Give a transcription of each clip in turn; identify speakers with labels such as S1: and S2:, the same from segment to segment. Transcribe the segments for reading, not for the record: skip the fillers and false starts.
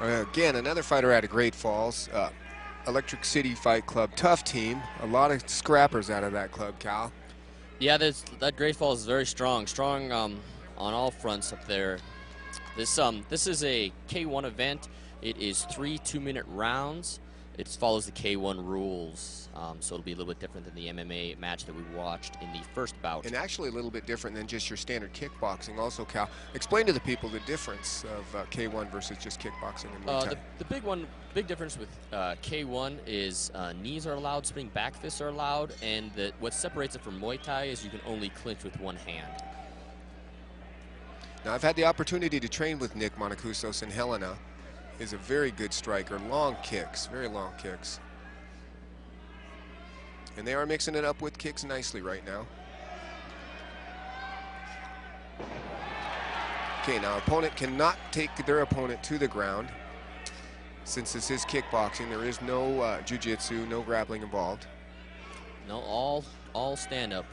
S1: Again, another fighter out of Great Falls. Electric City Fight Club, tough team. A lot of scrappers out of that club, Cal.
S2: Yeah, that Great Falls is very strong. Strong on all fronts up there. This is a K1 event. It is 3 2-minute rounds. It follows the K1 rules, so it'll be a little bit different than the MMA match that we watched in the first bout.
S1: And actually a little bit different than just your standard kickboxing. Also, Cal, explain to the people the difference of K1 versus just kickboxing and Muay Thai.
S2: The big difference with K1 is knees are allowed, spinning back fists are allowed, and what separates it from Muay Thai is you can only clinch with one hand.
S1: Now, I've had the opportunity to train with Nick Monokroussos and Helena. Is a very good striker, long kicks, very long kicks. And they are mixing it up with kicks nicely right now. Okay, now opponent cannot take their opponent to the ground. Since this is kickboxing, there is no jiu-jitsu, no grappling involved.
S2: No, all stand-up.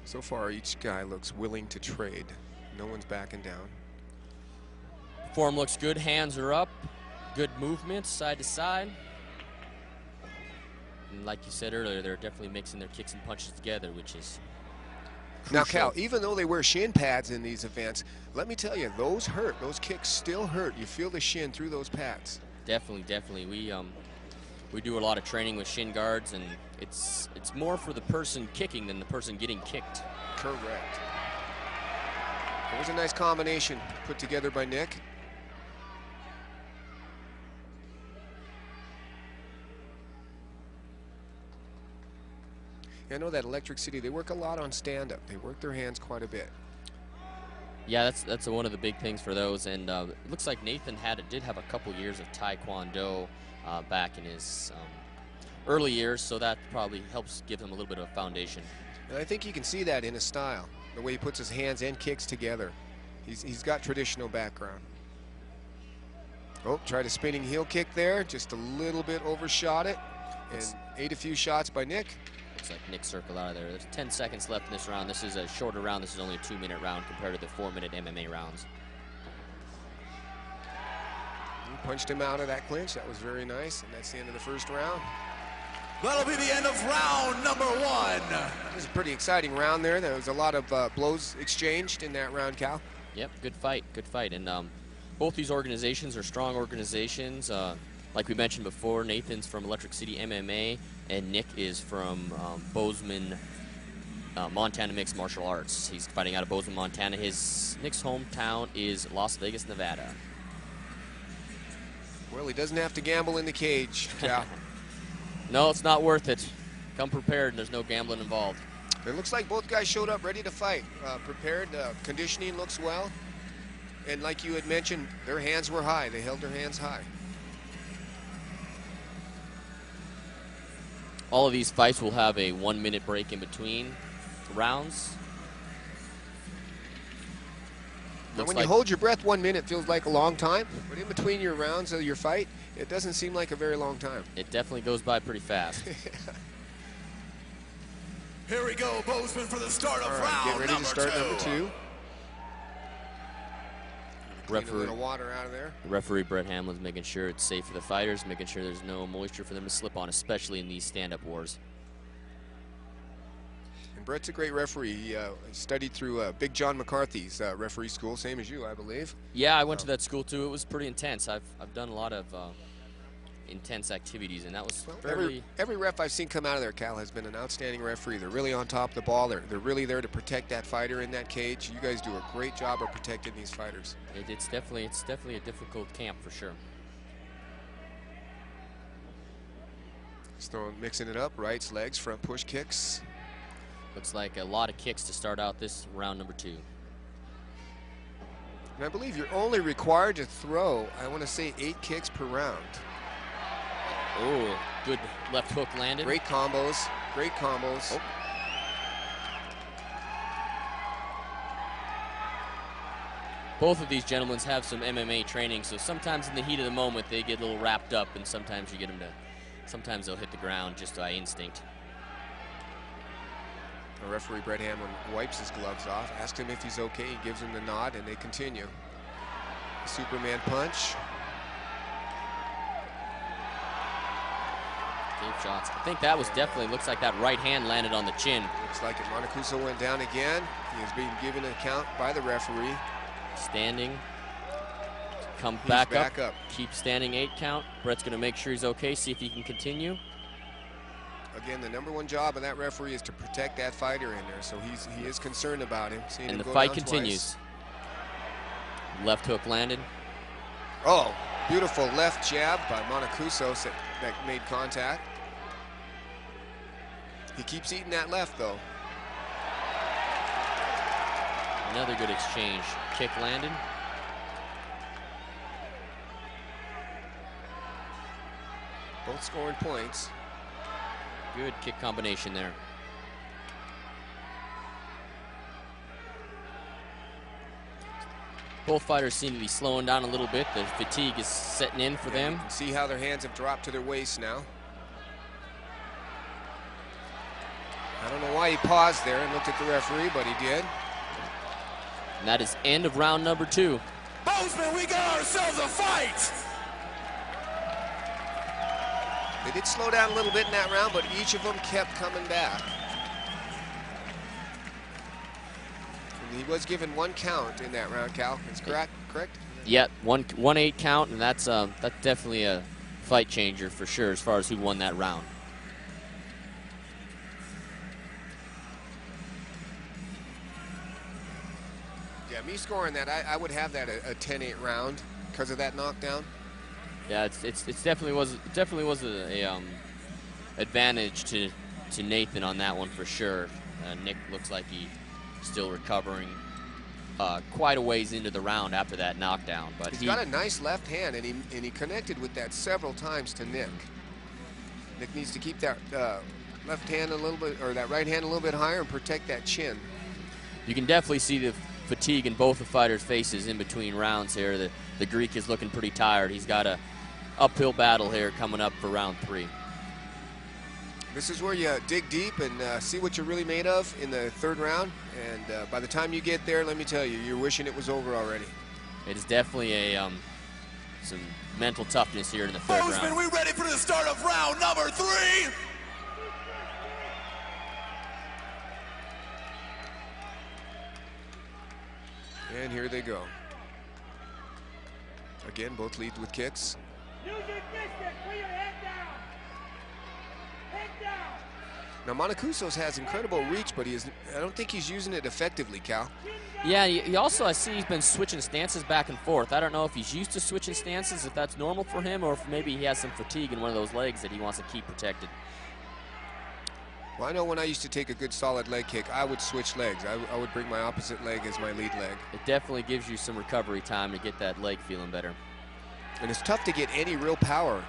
S1: So far, each guy looks willing to trade. No one's backing down.
S2: Form looks good. Hands are up. Good movement, side to side. And like you said earlier, they're definitely mixing their kicks and punches together, which is crucial.
S1: Now, Cal, even though they wear shin pads in these events, let me tell you, those hurt. Those kicks still hurt. You feel the shin through those pads.
S2: Definitely, definitely. We do a lot of training with shin guards, and it's more for the person kicking than the person getting kicked.
S1: Correct. It was a nice combination put together by Nick. Yeah, I know that Electric City, they work a lot on stand-up. They work their hands quite a bit.
S2: Yeah, that's one of the big things for those, and it looks like Nathan did have a couple years of Taekwondo back in his early years, so that probably helps give him a little bit of a foundation.
S1: And I think you can see that in his style, the way he puts his hands and kicks together. He's got traditional background. Oh, tried a spinning heel kick there, just a little bit overshot it, and ate a few shots by Nick.
S2: Looks like Nick circled out of there. There's 10 seconds left in this round. This is a shorter round. This is only a 2-minute round compared to the 4-minute MMA rounds.
S1: Punched him out of that clinch. That was very nice, and that's the end of the first round.
S3: That'll be the end of round number 1.
S1: This is a pretty exciting round there. There was a lot of blows exchanged in that round, Cal.
S2: Yep, good fight, good fight. And both these organizations are strong organizations. Like we mentioned before, Nathan's from Electric City MMA, and Nick is from Bozeman, Montana Mixed Martial Arts. He's fighting out of Bozeman, Montana. Nick's hometown is Las Vegas, Nevada.
S1: Well, he doesn't have to gamble in the cage, Cal.
S2: No, it's not worth it. Come prepared, and there's no gambling involved.
S1: It looks like both guys showed up ready to fight. Prepared, conditioning looks well. And like you had mentioned, their hands were high. They held their hands high.
S2: All of these fights will have a 1-minute break in between rounds.
S1: Now, when you hold your breath 1 minute, feels like a long time. But in between your rounds of your fight, it doesn't seem like a very long time.
S2: It definitely goes by pretty fast.
S3: Here we go, Bozeman, for the start of round
S1: get ready
S3: number
S1: to start
S3: 2.
S1: number 2.
S2: Referee,
S1: a little water out of there.
S2: Referee Brett Hamlin's making sure it's safe for the fighters, making sure there's no moisture for them to slip on, especially in these stand-up wars.
S1: And Brett's a great referee. He studied through Big John McCarthy's referee school, same as you, I believe.
S2: Yeah, I went to that school too. It was pretty intense. I've done a lot of intense activities, and that was fairly...
S1: Every ref I've seen come out of there, Cal, has been an outstanding referee. They're really on top of the ball. They're really there to protect that fighter in that cage. You guys do a great job of protecting these fighters.
S2: It's definitely a difficult camp for sure.
S1: Still mixing it up, rights, legs, front push kicks.
S2: Looks like a lot of kicks to start out this round number 2.
S1: And I believe you're only required to throw, I want to say, 8 kicks per round.
S2: Oh, good left hook landed.
S1: Great combos, great combos.
S2: Oh. Both of these gentlemen have some MMA training, so sometimes in the heat of the moment they get a little wrapped up, and sometimes you get them to, sometimes they'll hit the ground just by instinct.
S1: Referee Brett Hamlin wipes his gloves off, asks him if he's okay, he gives him the nod, and they continue. Superman punch.
S2: Deep shots. I think that was definitely, looks like that right hand landed on the chin.
S1: Looks like it. Monokroussos went down again. He is being given a count by the referee.
S2: Standing. Come
S1: He's
S2: back
S1: up.
S2: Keep standing, 8 count. Brett's going to make sure he's okay, see if he can continue.
S1: Again, the #1 job of that referee is to protect that fighter in there, so he is concerned about him. Seeing
S2: And
S1: him
S2: the
S1: go
S2: fight
S1: down
S2: continues.
S1: Twice.
S2: Left hook landed.
S1: Oh, beautiful left jab by Monokroussos that made contact. He keeps eating that left, though.
S2: Another good exchange. Kick landed.
S1: Both scoring points.
S2: Good kick combination there. Both fighters seem to be slowing down a little bit. The fatigue is setting in for them.
S1: You can see how their hands have dropped to their waist now. I don't know why he paused there and looked at the referee, but he did.
S2: And that is end of round number 2.
S3: Bozeman, we got ourselves a fight!
S1: They did slow down a little bit in that round, but each of them kept coming back. And he was given 1 count in that round, Cal. That's correct?
S2: Yep, 1-8 count, and that's definitely a fight changer for sure as far as who won that round.
S1: Yeah, me scoring that, I would have that a 10-8 round because of that knockdown.
S2: Yeah, it definitely was a advantage to Nathan on that one for sure. Nick looks like he's still recovering quite a ways into the round after that knockdown, but
S1: he's got a nice left hand, and he connected with that several times to Nick. Nick needs to keep that left hand a little bit, or that right hand a little bit higher, and protect that chin.
S2: You can definitely see the fatigue in both the fighters' faces in between rounds here. The Greek is looking pretty tired. He's got a uphill battle here coming up for round 3.
S1: This is where you dig deep and see what you're really made of in the 3rd round. And by the time you get there, let me tell you, you're wishing it was over already.
S2: It is definitely some mental toughness here in the 3rd
S3: Bozeman,
S2: round.
S3: we ready for the start of round number 3?
S1: And here they go. Again, both lead with kicks.
S4: Use your distance, put your head down. Head down.
S1: Now, Monokroussos has incredible reach, but I don't think he's using it effectively, Cal.
S2: Yeah, he also, I see he's been switching stances back and forth. I don't know if he's used to switching stances, if that's normal for him, or if maybe he has some fatigue in one of those legs that he wants to keep protected.
S1: Well, I know when I used to take a good solid leg kick, I would switch legs. I would bring my opposite leg as my lead leg.
S2: It definitely gives you some recovery time to get that leg feeling better.
S1: And it's tough to get any real power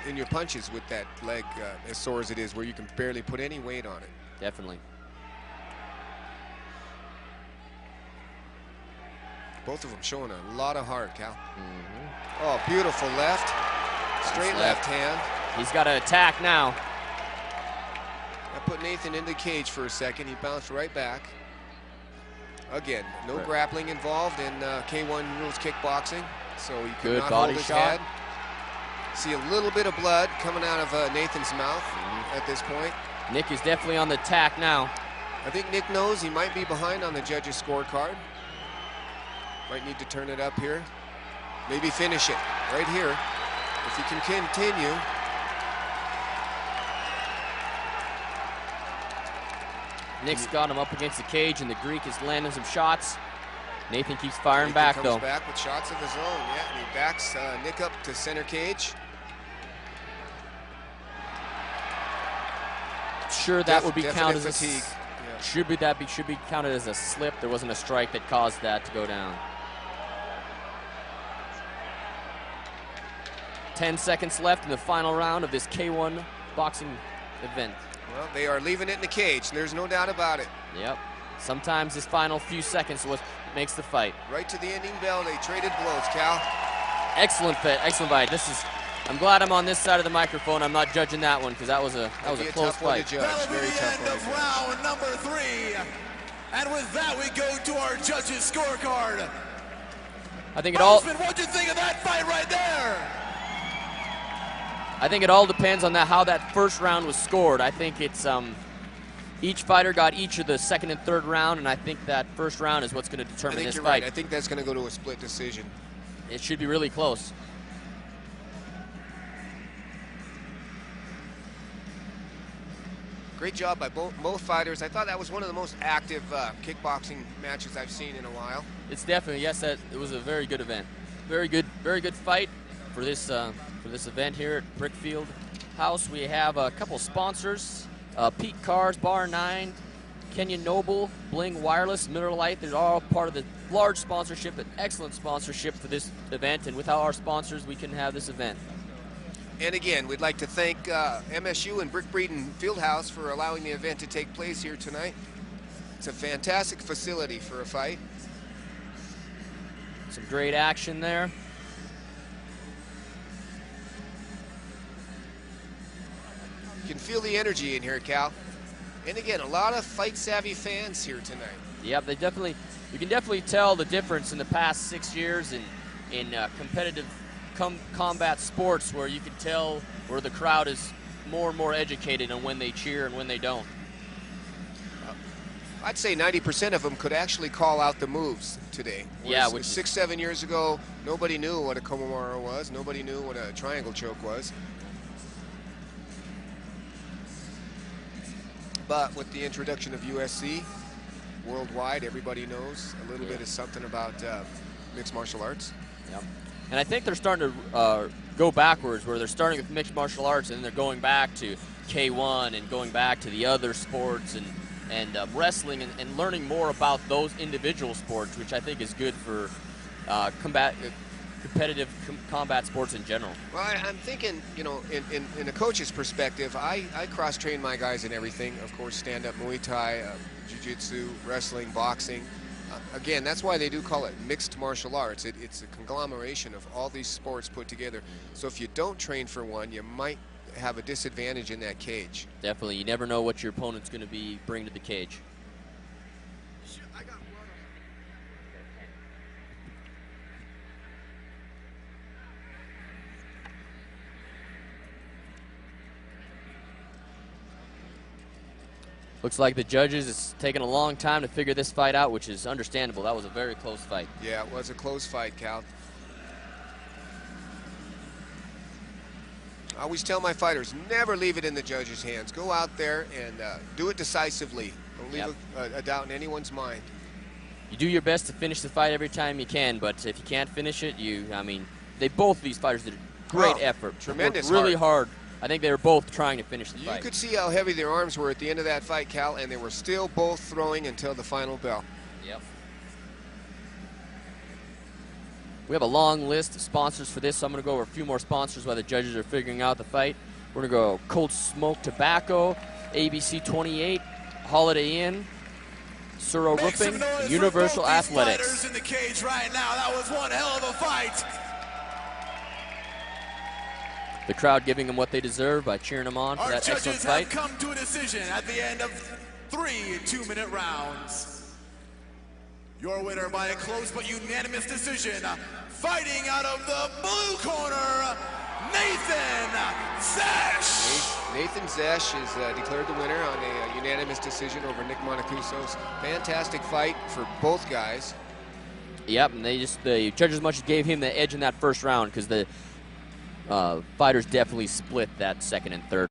S1: in your punches with that leg as sore as it is, where you can barely put any weight on it.
S2: Definitely.
S1: Both of them showing a lot of heart, Cal. Oh, beautiful left. Straight left hand.
S2: He's got to attack now.
S1: That put Nathan in the cage for a second. He bounced right back. Again, no grappling involved in K1 rules kickboxing, so he could not hold his head. See a little bit of blood coming out of Nathan's mouth at this point.
S2: Nick is definitely on the attack now.
S1: I think Nick knows he might be behind on the judges' scorecard. Might need to turn it up here. Maybe finish it right here. If he can continue.
S2: Nick's got him up against the cage, and the Greek is landing some shots. Nathan keeps firing back, though.
S1: Comes back with shots of his own, yeah, and he backs Nick up to center cage.
S2: Sure, that would be counted as
S1: fatigue.
S2: Should be counted as a slip. There wasn't a strike that caused that to go down. 10 seconds left in the final round of this K1 boxing event.
S1: Well, they are leaving it in the cage. There's no doubt about it.
S2: Yep. Sometimes this final few seconds is what makes the fight.
S1: Right to the ending bell, they traded blows, Cal.
S2: Excellent fight. This is I'm glad I'm on this side of the microphone. I'm not judging that one because that was a close fight.
S3: That'll be the end of round number 3. And with that, we go to our judges' scorecard.
S2: I think it all.
S3: What'd you think of that fight right there?
S2: I think it all depends on how that first round was scored. I think it's each fighter got each of the second and third round, and I think that first round is what's going to determine this fight.
S1: Right. I think that's going to go to a split decision.
S2: It should be really close.
S1: Great job by both fighters. I thought that was one of the most active kickboxing matches I've seen in a while.
S2: It's definitely, yes, it was a very good event. Very good fight for this event here at Brickfield House. We have a couple sponsors, Pete Cars, Bar 9, Kenyon Noble, Bling Wireless, Miller Lite. They're all part of the large sponsorship, an excellent sponsorship for this event, and without our sponsors, we couldn't have this event.
S1: And again, we'd like to thank MSU and Brick Breeden Fieldhouse for allowing the event to take place here tonight. It's a fantastic facility for a fight.
S2: Some great action there.
S1: You can feel the energy in here, Cal. And again, a lot of fight-savvy fans here tonight.
S2: Yep, you can definitely tell the difference in the past 6 years in competitive combat sports, where you can tell where the crowd is more and more educated on when they cheer and when they don't.
S1: I'd say 90% of them could actually call out the moves today.
S2: Yeah,
S1: which 6-7 years ago, nobody knew what a Komamara was. Nobody knew what a triangle choke was. But with the introduction of USC worldwide, everybody knows a little bit of something about mixed martial arts.
S2: Yep. And I think they're starting to go backwards, where they're starting with mixed martial arts and they're going back to K1 and going back to the other sports and wrestling and learning more about those individual sports, which I think is good for competitive combat sports in general.
S1: Well, I'm thinking, you know, in a coach's perspective, I cross-train my guys in everything. Of course, stand-up Muay Thai, Jiu-Jitsu, wrestling, boxing. Again, that's why they do call it mixed martial arts. It's a conglomeration of all these sports put together. So if you don't train for one, you might have a disadvantage in that cage.
S2: Definitely. You never know what your opponent's going to bring to the cage. Looks like the judges, it's taken a long time to figure this fight out, which is understandable. That was a very close fight.
S1: Yeah, it was a close fight, Cal. I always tell my fighters, never leave it in the judges' hands. Go out there and do it decisively. Don't leave a doubt in anyone's mind.
S2: You do your best to finish the fight every time you can, but if you can't finish it, both of these fighters did a great effort.
S1: Tremendous,
S2: really hard. I think they were both trying to finish the fight.
S1: You could see how heavy their arms were at the end of that fight, Cal, and they were still both throwing until the final bell.
S2: Yep. We have a long list of sponsors for this, so I'm going to go over a few more sponsors while the judges are figuring out the fight. We're going to go Cold Smoke Tobacco, ABC 28, Holiday Inn, Suro Roofing, Universal Athletics.
S3: In the cage right now. That was one hell of a fight.
S2: The crowd giving them what they deserve by cheering them on for that excellent fight.
S3: Our judges have come to a decision at the end of 3 2-minute rounds. Your winner by a close but unanimous decision, fighting out of the blue corner, Nathan Zech.
S1: Nathan Zech is declared the winner on a unanimous decision over Nick Monokroussos. Fantastic fight for both guys.
S2: Yep, and the judges much gave him the edge in that first round because the fighters definitely split that second and third.